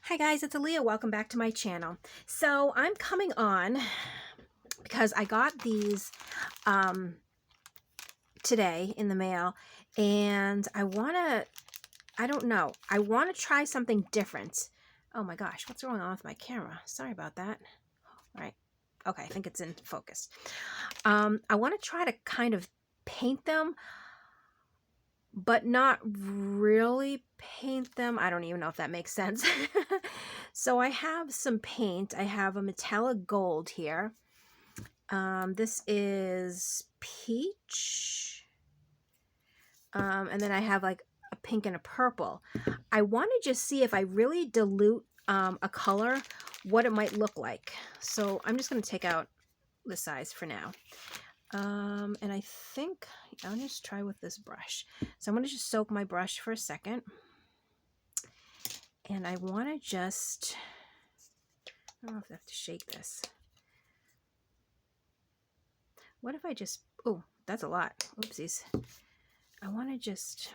Hi guys, it's Aaliyah. Welcome back to my channel. So I'm coming on because I got these today in the mail, and I want to try something different. Oh my gosh, what's going on with my camera? Sorry about that. All right. Okay, I think it's in focus. I want to try to kind of paint them, but not really paint them. I don't even know if that makes sense. So I have some paint. I have a metallic gold here. This is peach. And then I have like a pink and a purple. I want to just see if I really dilute a color, what it might look like. So I'm just going to take out the size for now. And I think I'll just try with this brush. So I'm going to just soak my brush for a second. And I want to just, I don't know if I have to shake this. What if I just, oh, that's a lot. Oopsies. I want to just,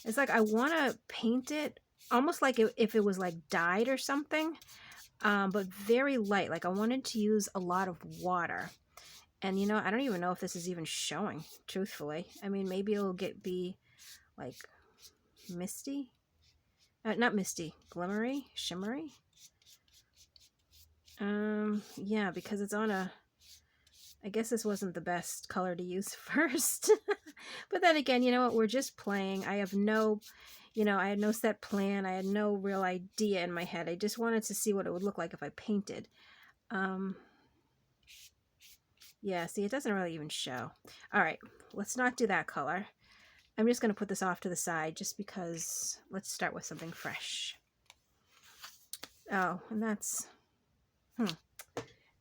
it's like I want to paint it almost like if it was like dyed or something, but very light. Like I wanted to use a lot of water. And you know, I don't even know if this is even showing, truthfully. I mean, maybe it'll be like misty. Not misty, glimmery, shimmery. Yeah, because it's on a, I guess this wasn't the best color to use first. But then again, you know what, we're just playing. I have no, I had no set plan. I had no real idea in my head. I just wanted to see what it would look like if I painted. Yeah, see, it doesn't really even show. All right, let's not do that color. I'm just going to put this off to the side just because let's start with something fresh. Oh, and that's,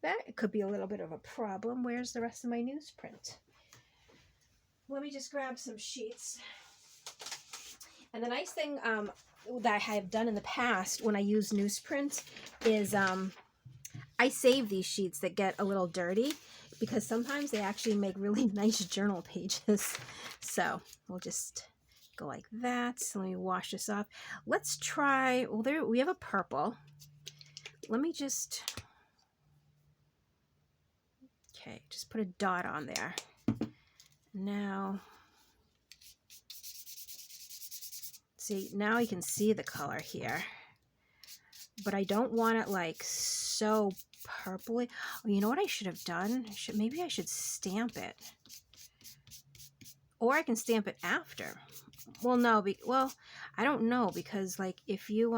that could be a little bit of a problem. Where's the rest of my newsprint? Let me just grab some sheets. And the nice thing that I have done in the past when I use newsprint is I save these sheets that get a little dirty because sometimes they actually make really nice journal pages. So we'll just go like that. So let me wash this off. Let's try, well, there we have a purple. Let me just, okay, just put a dot on there. Now, see, now you can see the color here. But I don't want it like so purpley. Oh, you know what I should have done? Maybe I should stamp it. Or I can stamp it after. Well, no, well, I don't know, because like if you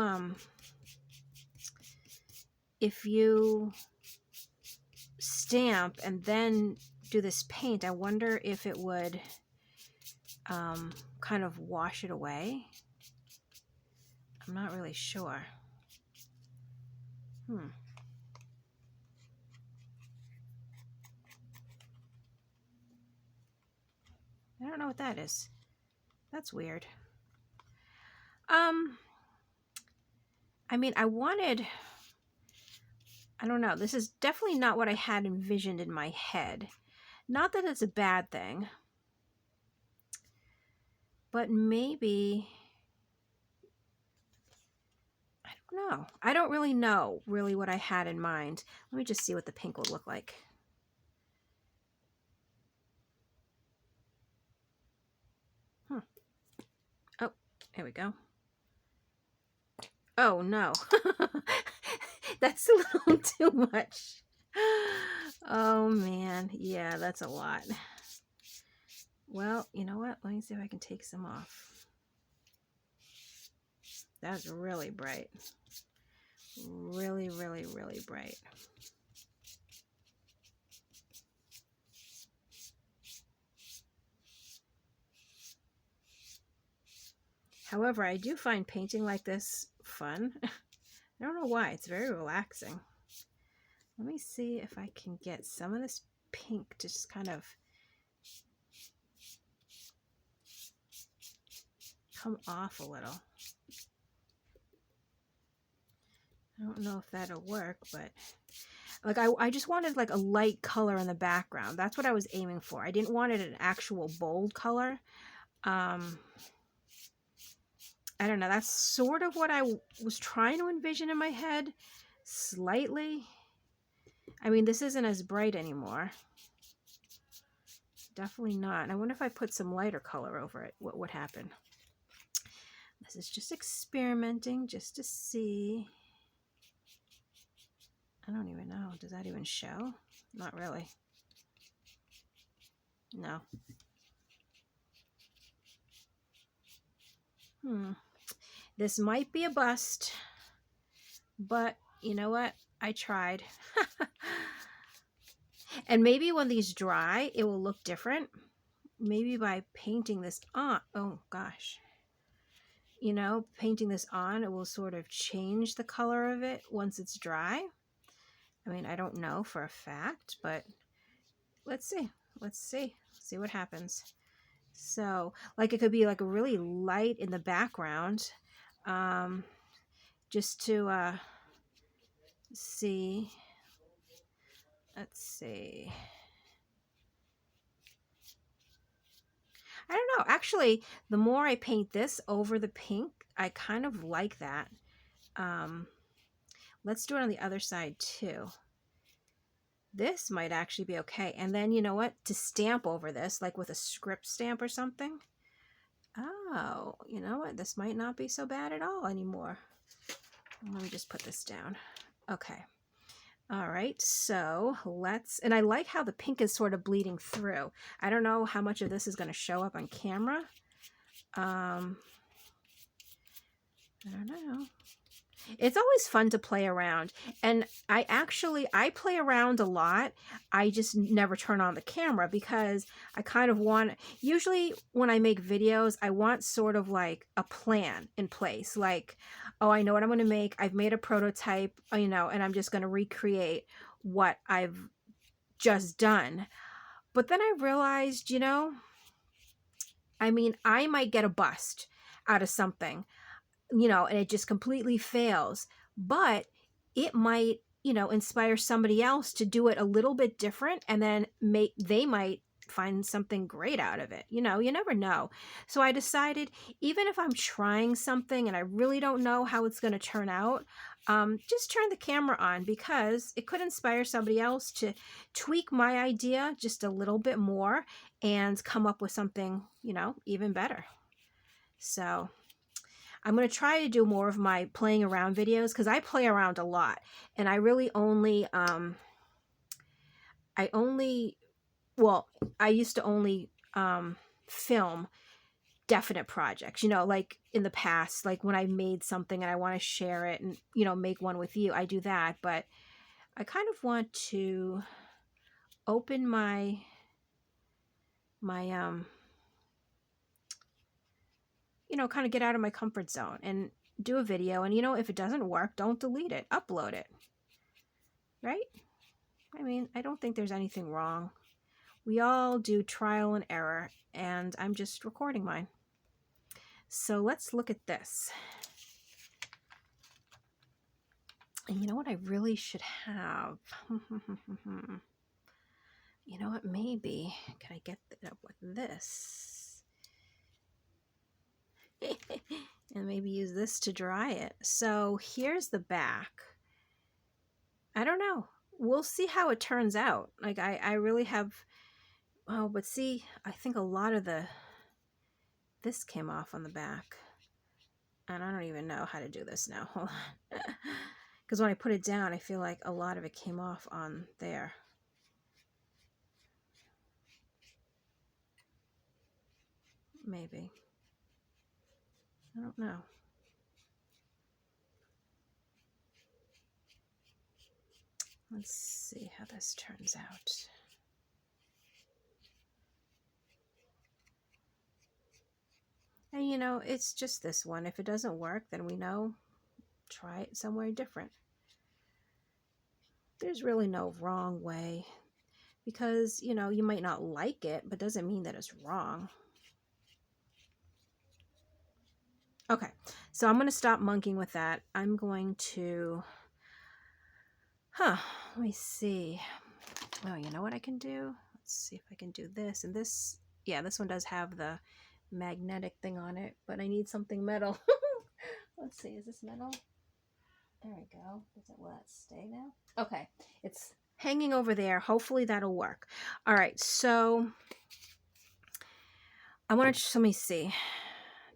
stamp and then do this paint, I wonder if it would kind of wash it away. I'm not really sure. I don't know what that is. That's weird. I mean, I don't know. This is definitely not what I had envisioned in my head. Not that it's a bad thing, but maybe, I don't know. I don't really know what I had in mind. Let me just see what the pink will look like. Oh, here we go. Oh, no. That's a little too much. Oh, man. Yeah, that's a lot. Well, you know what? Let me see if I can take some off. That's really bright. Really, really, really bright. However, I do find painting like this fun. I don't know why. It's very relaxing. Let me see if I can get some of this pink to just kind of come off a little. I don't know if that'll work, but like I just wanted like a light color in the background. That's what I was aiming for. I didn't want it an actual bold color. I don't know. That's sort of what I was trying to envision in my head. Slightly. I mean, this isn't as bright anymore. Definitely not. I wonder if I put some lighter color over it, what would happen. This is just experimenting just to see. I don't even know. Does that even show? Not really. No. This might be a bust, but you know what? I tried. And maybe when these dry, it will look different. Maybe by painting this on. Oh, gosh. You know, painting this on, it will sort of change the color of it once it's dry. I mean, I don't know for a fact, but let's see. Let's see. See what happens. So, like, it could be like a really light in the background, just to see. Let's see. I don't know. Actually, the more I paint this over the pink, I kind of like that. Let's do it on the other side too. This might actually be okay. And then, you know what? To stamp over this, like with a script stamp or something. Oh, you know what? This might not be so bad at all anymore. Let me just put this down. Okay. All right, so let's, and I like how the pink is sort of bleeding through. I don't know how much of this is going to show up on camera. I don't know. It's always fun to play around. And I play around a lot. I just never turn on the camera because I kind of want, usually when I make videos, I want sort of like a plan in place. Like, oh, I know what I'm going to make. I've made a prototype, you know, and I'm just going to recreate what I've just done. But then I realized, you know, I mean, I might get a bust out of something, you know, and it just completely fails, but it might, you know, inspire somebody else to do it a little bit different, and then they might find something great out of it. You know, you never know. So I decided, even if I'm trying something and I really don't know how it's going to turn out, just turn the camera on, because it could inspire somebody else to tweak my idea just a little bit more and come up with something, you know, even better. So I'm going to try to do more of my playing around videos, because I play around a lot, and I really only, well, I used to only film definite projects, you know, like in the past, like when I made something and I want to share it and, you know, make one with you, I do that. But I kind of want to open my you know, kind of get out of my comfort zone and do a video. And, you know, if it doesn't work, don't delete it, upload it, right? I mean, I don't think there's anything wrong. We all do trial and error, and I'm just recording mine. So let's look at this. And you know what I really should have? You know what? Maybe, can I get it up with this? And maybe use this to dry it. So here's the back. I don't know. We'll see how it turns out. Like, I really have, oh, but see, I think a lot of this came off on the back. And I don't even know how to do this now. Hold on. Because when I put it down, I feel like a lot of it came off on there. Maybe. I don't know. Let's see how this turns out. And you know, it's just this one. If it doesn't work, then we know, try it somewhere different. There's really no wrong way, because, you know, you might not like it, but doesn't mean that it's wrong. Okay, so I'm going to stop monkeying with that. I'm going to, let me see. Oh, you know what I can do? Let's see if I can do this. And this, yeah, this one does have the magnetic thing on it, but I need something metal. Let's see, is this metal? There we go. Will that stay now? Okay, it's hanging over there. Hopefully that'll work. All right, so I want to, let me see,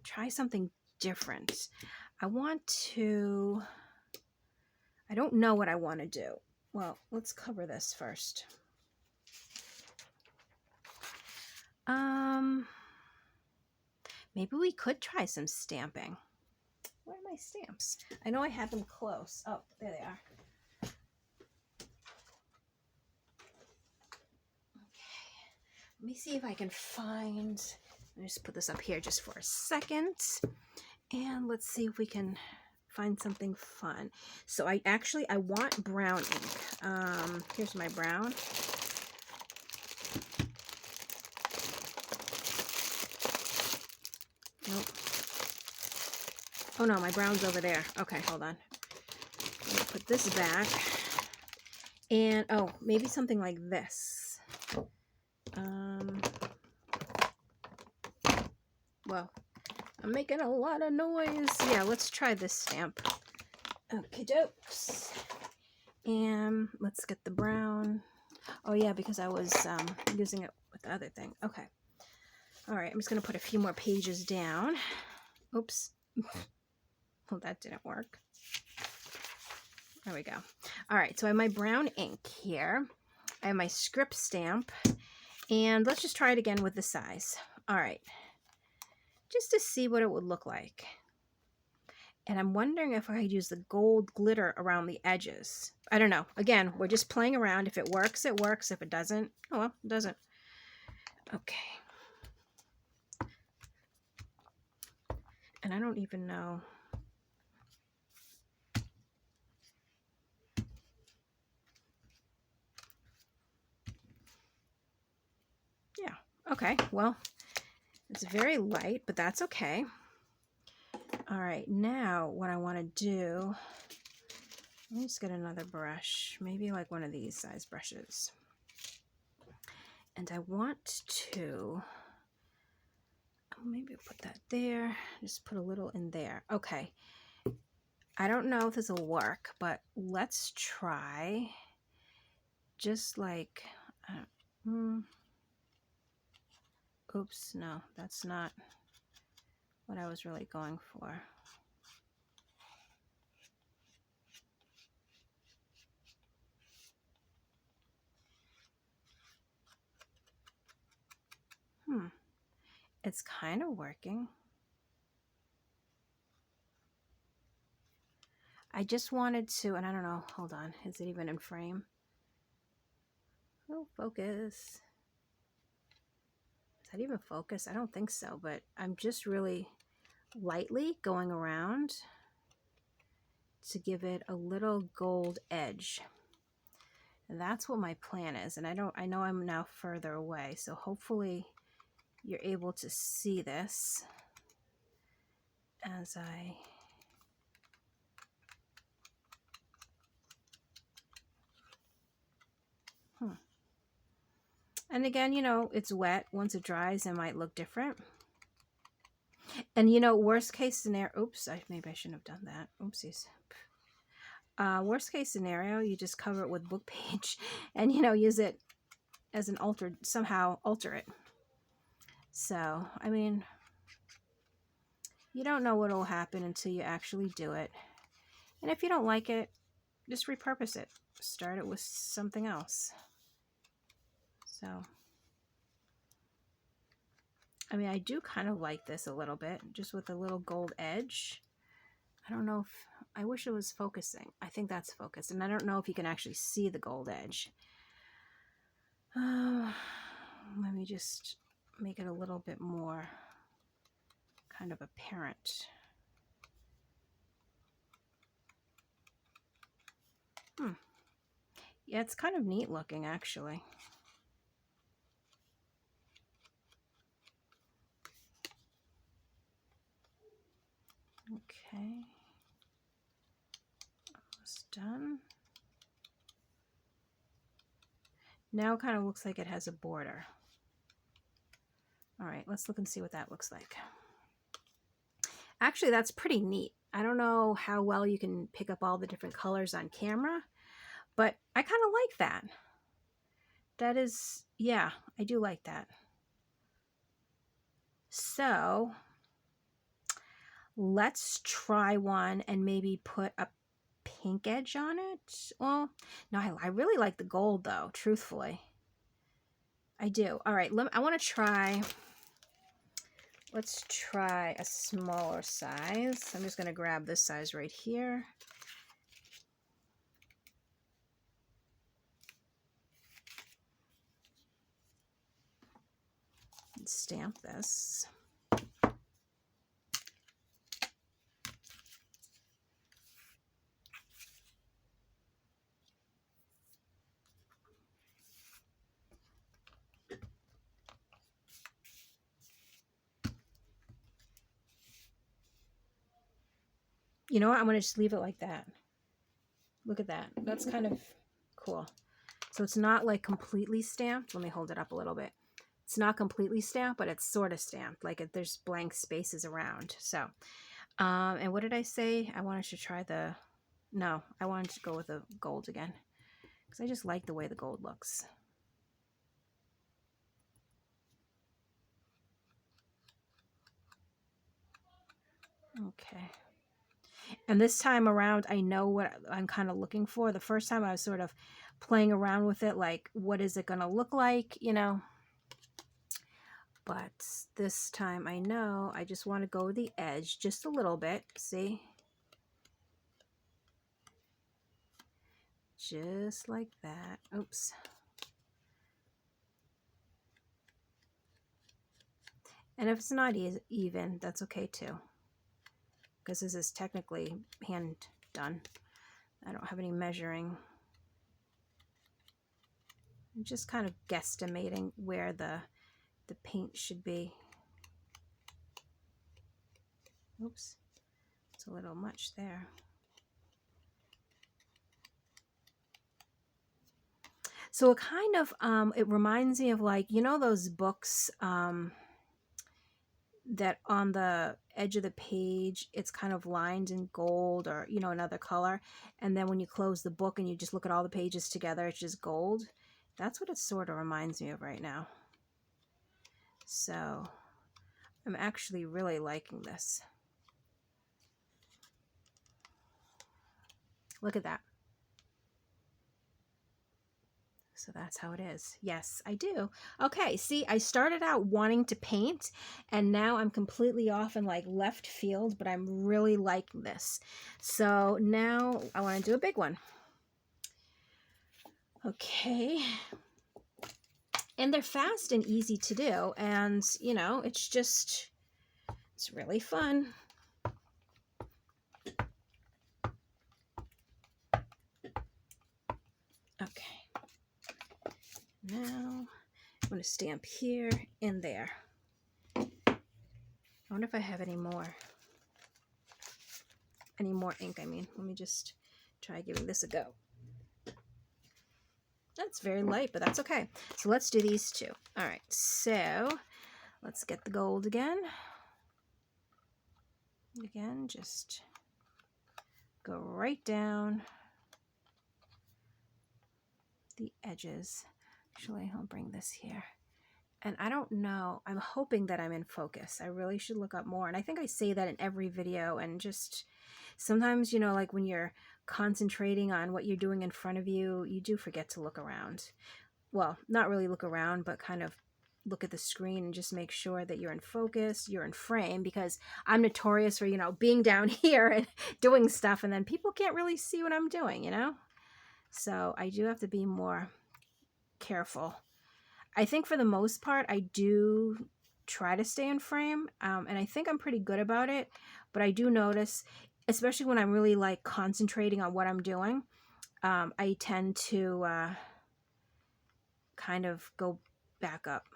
try something different. I don't know what I want to do. Well, let's cover this first. Maybe we could try some stamping. Where are my stamps? I know I have them close. Oh, there they are. Okay. Let me see if I can find, let me just put this up here just for a second. And let's see if we can find something fun. So I want brown ink. Here's my brown. Nope. Oh no, my brown's over there. Okay, hold on. I'm gonna put this back. And oh, maybe something like this. Well, I'm making a lot of noise. Yeah, let's try this stamp. Okay, dokes. And let's get the brown. Oh yeah, because I was using it with the other thing. Okay. All right, I'm just gonna put a few more pages down. Oops. Well, that didn't work. There we go. All right, so I have my brown ink here. I have my script stamp. And let's just try it again with the size. All right. Just to see what it would look like. And I'm wondering if I could use the gold glitter around the edges. I don't know. Again, we're just playing around. If it works, it works. If it doesn't, oh well, it doesn't. Okay. And I don't even know. Yeah. Okay. Well, it's very light, but that's okay. All right. Now what I want to do, let me just get another brush, maybe like one of these size brushes. And I want to, maybe put that there, just put a little in there. Okay. I don't know if this will work, but let's try just like, oops, no, that's not what I was really going for. It's kind of working. I just wanted to, and I don't know, hold on, is it even in frame? Oh, focus. Is that even focus? I don't think so, but I'm just really lightly going around to give it a little gold edge. And that's what my plan is. And I know I'm now further away, so hopefully you're able to see this as I and again, you know, it's wet. Once it dries, it might look different. And you know, worst case scenario, oops, maybe I shouldn't have done that. Oopsies. Worst case scenario, you just cover it with book page and, you know, use it as an somehow alter it. So, I mean, you don't know what will happen until you actually do it. And if you don't like it, just repurpose it. Start it with something else. So, I mean, I do kind of like this a little bit, just with a little gold edge. I don't know if, I wish it was focusing. I think that's focused. And I don't know if you can actually see the gold edge. Let me just make it a little bit more kind of apparent. Yeah, it's kind of neat looking, actually. Okay. Almost done. Now it kind of looks like it has a border. All right, let's look and see what that looks like. Actually, that's pretty neat. I don't know how well you can pick up all the different colors on camera, but I kind of like that. That is, yeah, I do like that. So let's try one and maybe put a pink edge on it. Well, no, I really like the gold though, truthfully. I do. All right, I want to try, let's try a smaller size. I'm just going to grab this size right here. And stamp this. You know what? I'm going to just leave it like that. Look at that. That's kind of cool. So it's not like completely stamped. Let me hold it up a little bit. It's not completely stamped, but it's sort of stamped. Like there's blank spaces around. So, and what did I say? I wanted to try no, I wanted to go with the gold again. Because I just like the way the gold looks. Okay. And this time around, I know what I'm kind of looking for. The first time I was sort of playing around with it, like, what is it going to look like, you know? But this time I know I just want to go the edge just a little bit. See? Just like that. Oops. And if it's not even, that's okay too. Because this is technically hand done. I don't have any measuring. I'm just kind of guesstimating where the paint should be. Oops, it's a little much there. So it kind of, it reminds me of, like, you know those books that on the edge of the page, it's kind of lined in gold or, you know, another color. And then when you close the book and you just look at all the pages together, it's just gold. That's what it sort of reminds me of right now. So I'm actually really liking this. Look at that. So that's how it is. Yes, I do. Okay, see, I started out wanting to paint, and now I'm completely off in like left field, but I'm really liking this. So now I want to do a big one. Okay. And they're fast and easy to do, and, you know, it's really fun. Okay. Now I'm going to stamp here and there. I wonder if I have any more ink. I mean, let me just try giving this a go. That's very light, but that's okay. So let's do these two. All right, so let's get the gold again. Again, just go right down the edges. Actually, I'll bring this here. And I don't know, I'm hoping that I'm in focus. I really should look up more. And I think I say that in every video, and just sometimes, you know, like when you're concentrating on what you're doing in front of you, you do forget to look around. Well, not really look around, but kind of look at the screen and just make sure that you're in focus, you're in frame, because I'm notorious for, you know, being down here and doing stuff, and then people can't really see what I'm doing, you know? So I do have to be more careful. I think for the most part, I do try to stay in frame, and I think I'm pretty good about it, but I do notice, especially when I'm really like concentrating on what I'm doing, I tend to kind of go back up.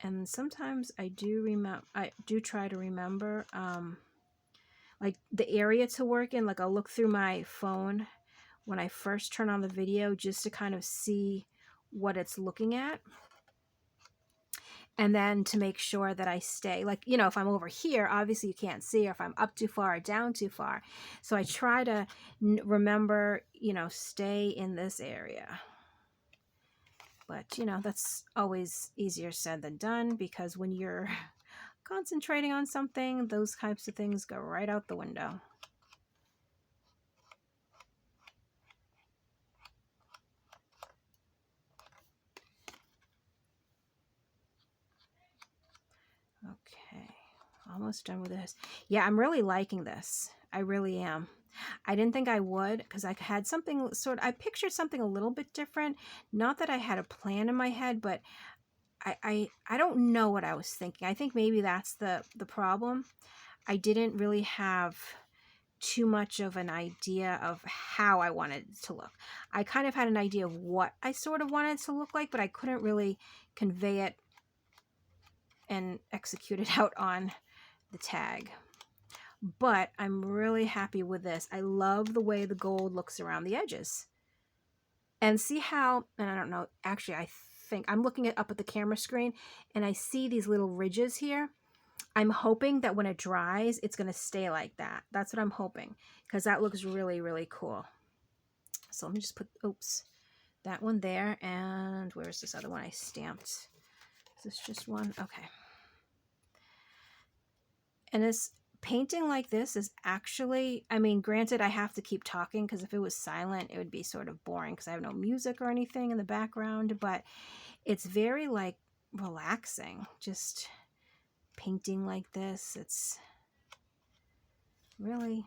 And sometimes I do try to remember like the area to work in. Like I'll look through my phone when I first turn on the video just to kind of see what it's looking at. And then to make sure that I stay, like, you know, if I'm over here, obviously you can't see, or if I'm up too far or down too far. So I try to remember, you know, stay in this area. But, you know, that's always easier said than done, because when you're concentrating on something, those types of things go right out the window. Okay, almost done with this. Yeah, I'm really liking this. I really am. I didn't think I would, because I had something I pictured something a little bit different. Not that I had a plan in my head, but I don't know what I was thinking. I think maybe that's the problem. I didn't really have too much of an idea of how I wanted it to look. I kind of had an idea of what I sort of wanted it to look like, but I couldn't really convey it and execute it out on the tag. But I'm really happy with this. I love the way the gold looks around the edges. And see how, and I don't know, actually I think I'm looking up at the camera screen and I see these little ridges here. I'm hoping that when it dries, it's going to stay like that. That's what I'm hoping, because that looks really, really cool. So let me just put, oops, that one there. And where's this other one I stamped? Is this just one? Okay. And this painting like this is actually, I mean, granted, I have to keep talking, because if it was silent, it would be sort of boring, because I have no music or anything in the background, but it's very like relaxing, just painting like this. It's really,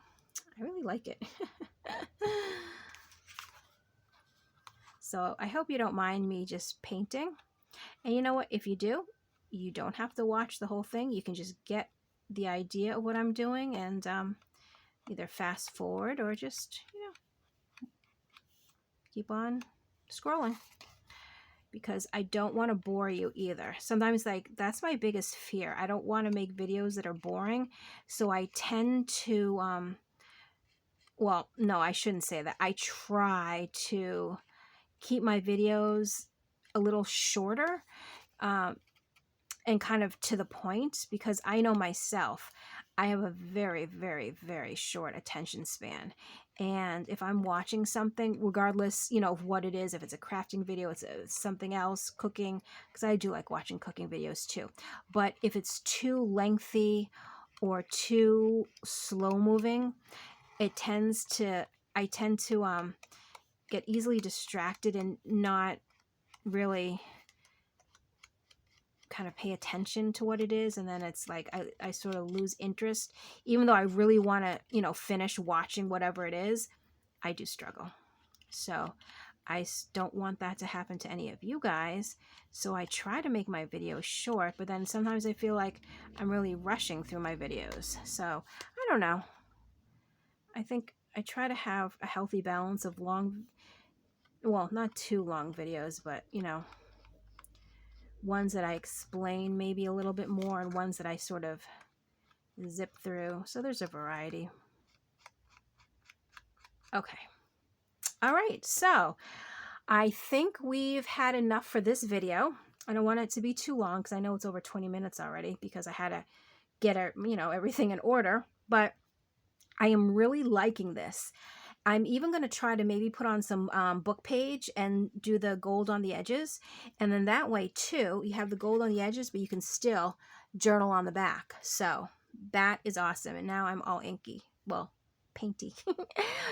I really like it. So I hope you don't mind me just painting. And you know what? If you do, you don't have to watch the whole thing. You can just get the idea of what I'm doing and either fast forward or just, you know, keep on scrolling, because I don't want to bore you either. Sometimes, like, that's my biggest fear. I don't want to make videos that are boring. So I tend to, well, no, I shouldn't say that. I try to keep my videos a little shorter and kind of to the point, because I know myself, I have a very, very, very short attention span. And if I'm watching something, regardless, you know, of what it is, if it's a crafting video, it's something else, cooking, because I do like watching cooking videos too. But if it's too lengthy or too slow moving, I tend to get easily distracted and not really kind of pay attention to what it is, and then it's like I sort of lose interest, even though I really want to, you know, finish watching whatever it is. I do struggle. So I don't want that to happen to any of you guys, so I try to make my videos short, but then sometimes I feel like I'm really rushing through my videos. So I don't know. I think I try to have a healthy balance of long, well, not too long videos, but, you know, ones that I explain maybe a little bit more and ones that I sort of zip through. So there's a variety. Okay. All right. So I think we've had enough for this video. I don't want it to be too long, because I know it's over 20 minutes already, because I had to get, you know, everything in order. But I am really liking this. I'm even going to try to maybe put on some book page and do the gold on the edges. And then that way too, you have the gold on the edges, but you can still journal on the back. So that is awesome. And now I'm all inky. Well, painty.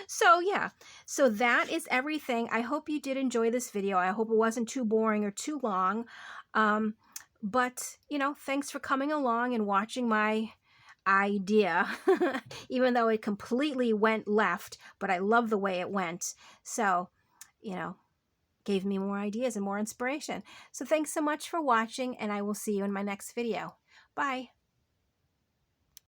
So yeah, so that is everything. I hope you did enjoy this video. I hope it wasn't too boring or too long. But, you know, thanks for coming along and watching my idea, even though it completely went left, but I love the way it went. So, you know, gave me more ideas and more inspiration. So thanks so much for watching, and I will see you in my next video. Bye.